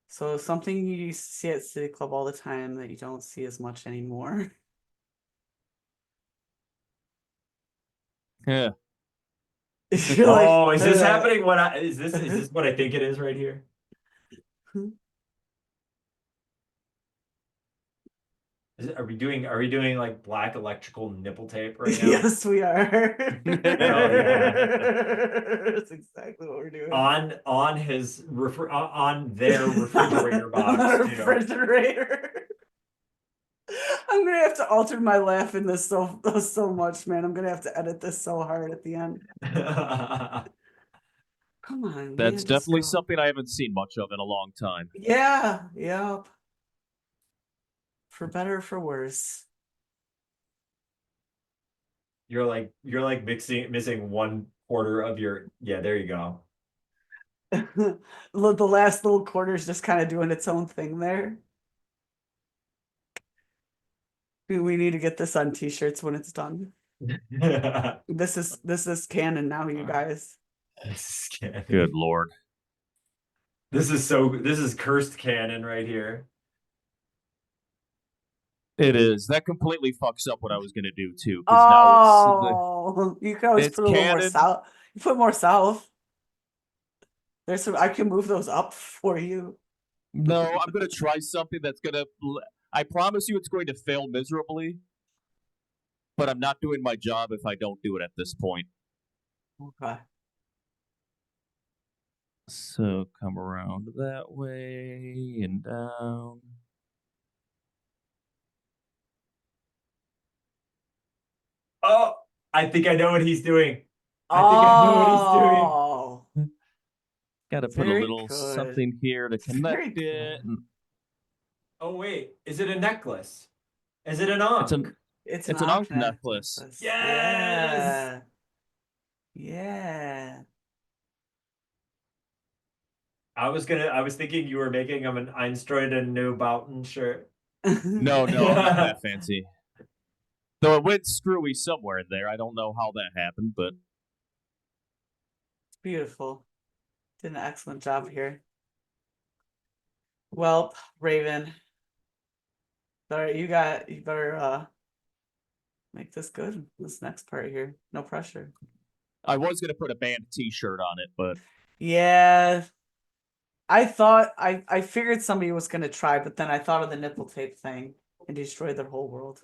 So something you used to see at City Club all the time that you don't see as much anymore. Yeah. You're like, Oh, is this happening? Is this what I think it is right here? Are we doing like black electrical nipple tape right now? Yes, we are. Hell yeah. That's exactly what we're doing. On their refrigerator box too. Refrigerator. I'm gonna have to alter my laugh in this so much, man. I'm gonna have to edit this so hard at the end. Come on, That's man, just definitely go. something I haven't seen much of in a long time. Yeah, yep. For better or for worse. You're like missing 1/4 of your, yeah, there you go. The last little quarter's just kind of doing its own thing there. We need to get this on t-shirts when it's done. This is canon now, you guys. Good Lord. This is cursed canon right here. It is. That completely fucks up what I was gonna do too. Oh, Now you can always it's put a little more canon. south. You put more south. There's some. I can move those up for you. No, I'm gonna try something that's gonna. I promise you, it's going to fail miserably. But I'm not doing my job if I don't do it at this point. Okay. So come around that way and down. Oh, I think I know what he's doing. I think I know what he's doing. Gotta put a Very little good. something here to Very connect it. good. Oh wait, is it a necklace? Is it an ankh? It's an an ankh necklace. necklace. Yes! Yeah. I was thinking you were making him an Einstreuten Neubauten shirt. No, I'm not that fancy. Though it went screwy somewhere in there. I don't know how that happened, but Beautiful. Did an excellent job here. Well, Raven. You better make this good. This next part here. No pressure. I was gonna put a band T-shirt on it, but Yeah. I thought I figured somebody was gonna try, but then I thought of the nipple tape thing and destroyed their whole world.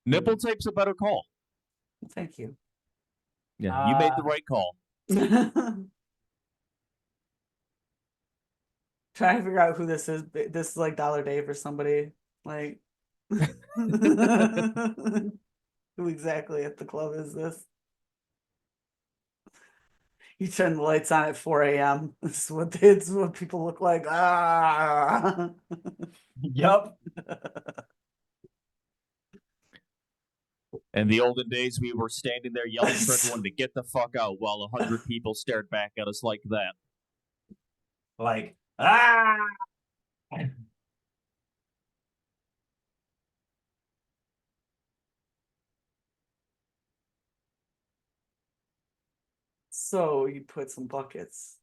nipple tape's a better call. Thank you. Yeah, you made the right call. Trying to figure out who this is. This is like Dollar Dave or somebody. Like, who exactly at the club is this? You turn the lights on at 4 a.m. This is what people look like. Ah. Yup. In the olden days, we were standing there yelling for everyone to get the fuck out while 100 people stared back at us like that. Like, ah! So you put some buckets.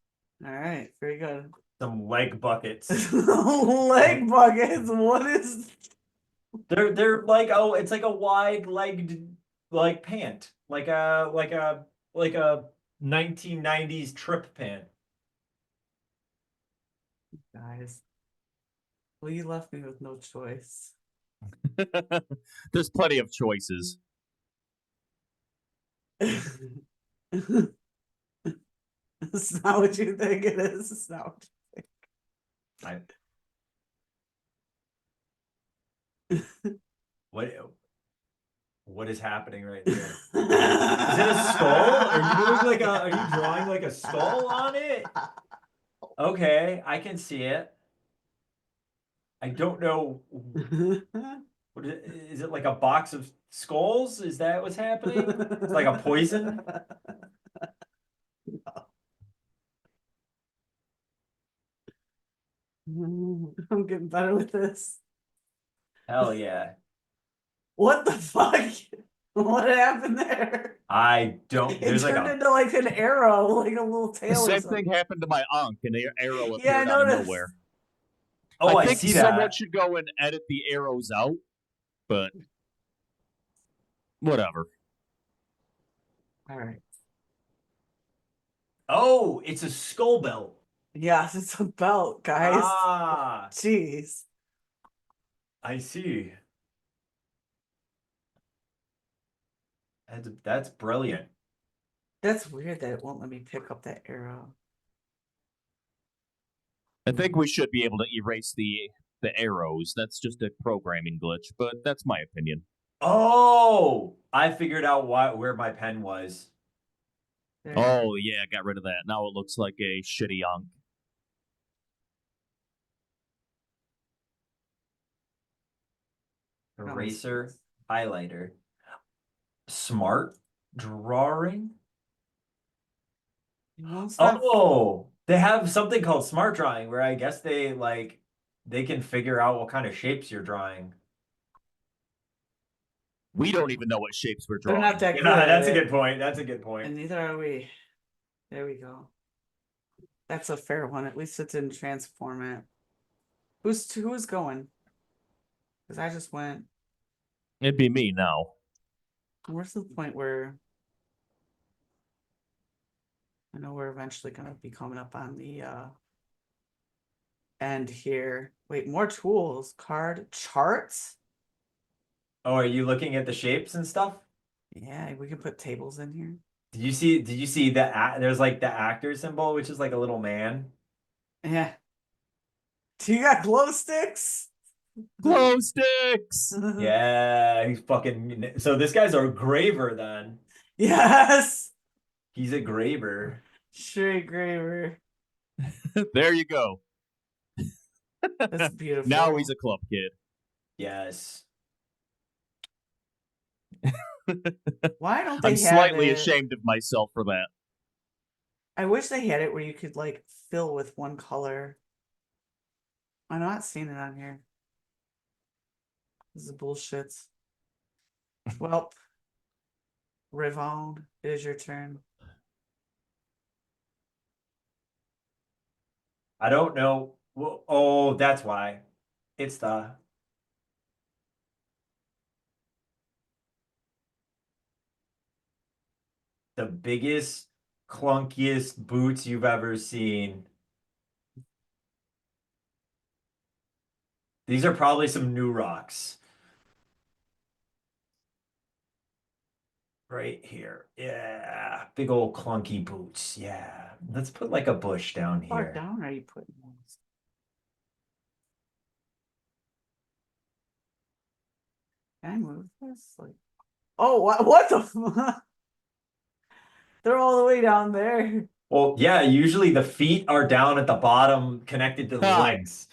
All right, very good. Some leg buckets. Leg buckets. What is? They're like, oh, it's like a wide legged like pant. Like a 1990s trip pant. Guys, well, you left me with no choice. There's plenty of choices. It's not what you think it is. It's not what What is happening right there? Is it a skull? Are you drawing like a skull on it? Okay, I can see it. I don't know. What is it, like a box of skulls? Is that what's happening? It's like a poison? I'm getting better with this. Hell yeah. What the fuck? What happened there? I don't. It There's like turned a. into like an arrow, like a little The tail or same something. thing happened to my Ankh, and the arrow Yeah, I appeared out of noticed. nowhere. Oh, I think see someone that. should go and edit the arrows out, but whatever. All right. Oh, it's a skull belt. Yes, it's a belt, guys. Ah, Jeez. I see. That's brilliant. That's weird that it won't let me pick up that arrow. I think we should be able to erase the arrows. That's just a programming glitch, but that's my opinion. Oh, I figured out where my pen was. There. Oh yeah, got rid of that. Now it looks like a shitty Ankh. Eraser, highlighter, smart drawing. Oh, they have something called smart drawing where I guess they can figure out what kind of shapes you're drawing. We don't even know what shapes we're They're drawing. not that good. Yeah, that's a at it. good point. That's a good point. And neither are we. There we go. That's a fair one. At least it didn't transform it. Who's going? Because I just went. It'd be me now. Where's the point where I know we're eventually gonna be coming up on the end here. Wait, more tools. Card charts? Oh, are you looking at the shapes and stuff? Yeah, we can put tables in here. Did you see there's like the actor symbol, which is like a little man. Yeah. Do you got glow sticks? Glow sticks! Yeah, he's fucking. So this guy's a graver then. Yes. He's a graver. Straight graver. There you go. That's beautiful. Now he's a club kid. Yes. Why don't they I'm have slightly it? ashamed of myself for that. I wish they had it where you could like fill with one color. I'm not seeing it on here. This is bullshit. Well, Rivon, it is your turn. I don't know. Well, oh, that's why. It's the. the biggest, clunkiest boots you've ever seen. These are probably some new rocks. Right here. Yeah. Big old clunky boots. Yeah. Let's put like a bush down How far here. down are you putting those? Can I move this? Like, oh, what the fuck? They're all the way down there. Well, yeah, usually the feet are down at the bottom connected to the Ha. legs.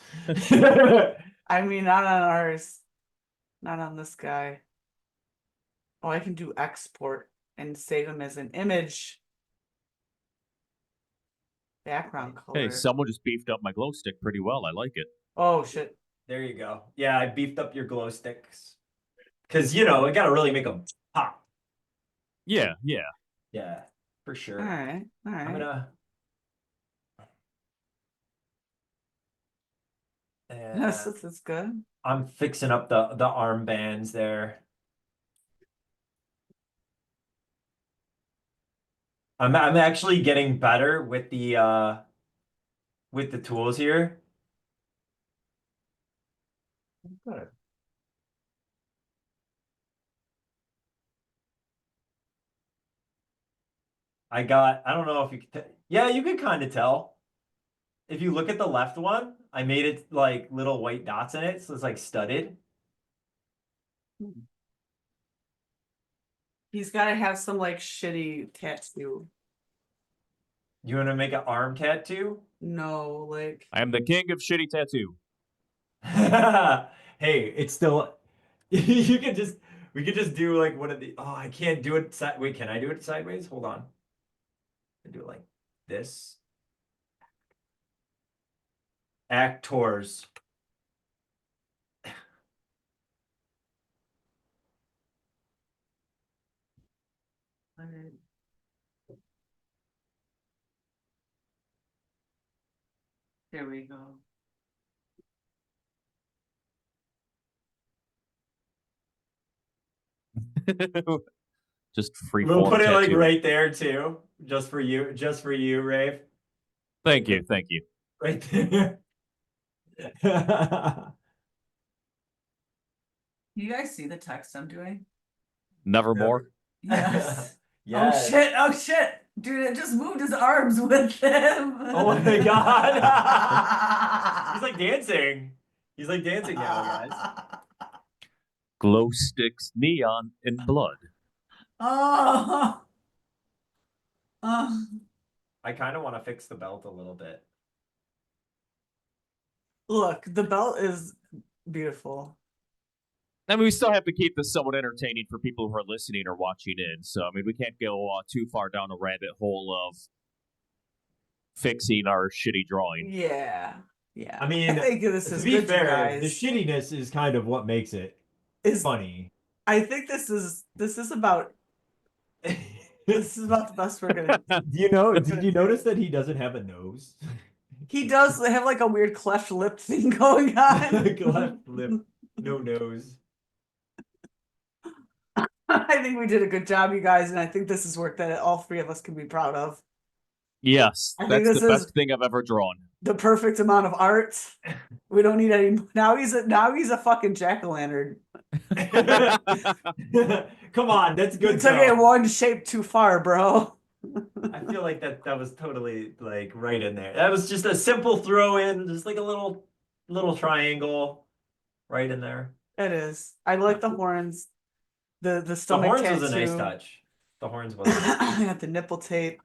I mean, not on ours. Not on this guy. Oh, I can do export and save him as an image. Background color. Hey, someone just beefed up my glow stick pretty well. I like it. Oh, shit. There you go. Yeah, I beefed up your glow sticks. Because, you know, I got to really make them pop. Yeah. Yeah, for sure. All right. All right. I'm gonna. Yes, this is good. I'm fixing up the armbands there. I'm actually getting better with the tools here. Good. I don't know if you could, yeah, you could kind of tell. If you look at the left one, I made it like little white dots in it, so it's like studded. He's got to have some like shitty tattoo. You want to make an arm tattoo? No, like I am the king of shitty tattoo. Hey, it's still you could just we could just do like one of the I can't do it wait, can I do it sideways? Hold on. I do it like this. Actors. there we go. Just free We'll form put it like tattoo. right there too. Just for you, Raev. Thank you. Right there. You guys see the text I'm doing? Nevermore. Yes. Yes. Oh shit. Dude, it just moved his arms with him. Oh my god. He's like dancing. He's like dancing now, guys. Glow sticks, neon, and blood. Oh. Oh. I kind of want to fix the belt a little bit. Look, the belt is beautiful. I mean, we still have to keep this somewhat entertaining for people who are listening or watching in. So, I mean, we can't go too far down a rabbit hole of fixing our shitty drawing. Yeah. I mean, I think this to is be good, fair, you guys. the shittiness is kind of what makes it funny. I think this is about the best we're gonna do. Did you notice that he doesn't have a nose? He does have like a weird cleft lip thing going on. Cleft lip, no nose. I think we did a good job, you guys, and I think this is work that all three of us can be proud of. Yes, I think that's the this best thing I've ever drawn. The perfect amount of art. We don't need any. Now he's a fucking jack-o'-lantern. Come on, that's good. You took it one shape too far, bro. I feel like that was totally like right in there. That was just a simple throw in, just like a little triangle right in there. It is. I like the horns. The stomach horns tattoo. was a nice touch. The horns was. I got the nipple tape.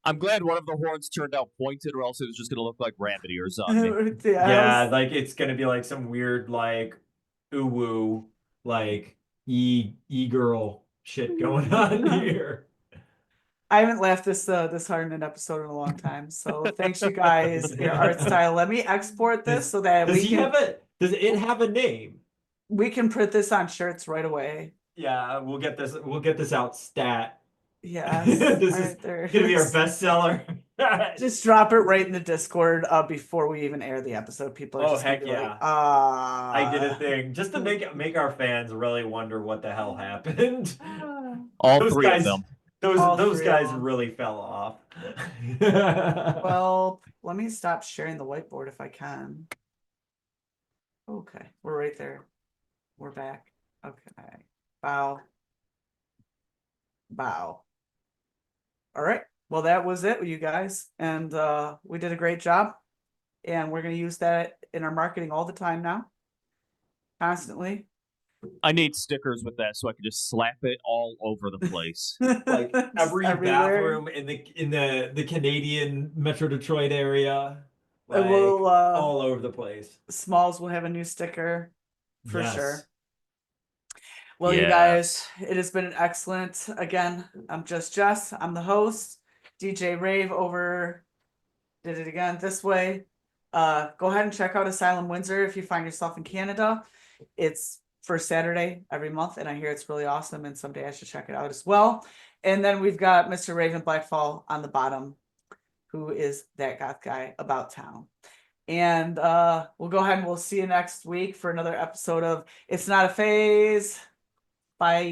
I'm glad one of the horns turned out pointed, or else it was just going to look like rabbity or something. Yeah, like it's gonna be like some weird like ooh-woo like e-girl shit going on here. I haven't laughed this hard in an episode in a long time. So thanks, you guys. Your art style. Let me export this so that does it have a name? We can print this on shirts right away. Yeah, we'll get this out stat. Yes. This is gonna be our bestseller. Just drop it right in the Discord before we even air the episode. People are just heck gonna be yeah. like, I did a thing just to make our fans really wonder what the hell happened. All Those three guys, of them. All Those three of guys them. really fell off. Well, let me stop sharing the whiteboard if I can. Okay, we're right there. We're back. Okay. Bow. Bow. All right. Well, that was it, you guys. And we did a great job. And we're going to use that in our marketing all the time now. Constantly. I need stickers with that so I can just slap it all over the place. Like Just every everywhere. bathroom in the Canadian Metro Detroit area, It like will, all over the place. Smalls will have a new sticker for Yes. sure. Well, you Yeah. guys, it has been excellent. Again, I'm JussJess. I'm the host. DJ Raev over did it again this way. Go ahead and check out Asylum Windsor if you find yourself in Canada. It's first Saturday every month, and I hear it's really awesome, and someday I should check it out as well. And then we've got Mr. Raven Blackfall on the bottom, who is that goth guy about town. And we'll go ahead and we'll see you next week for another episode of It's Not a Phase. Bye.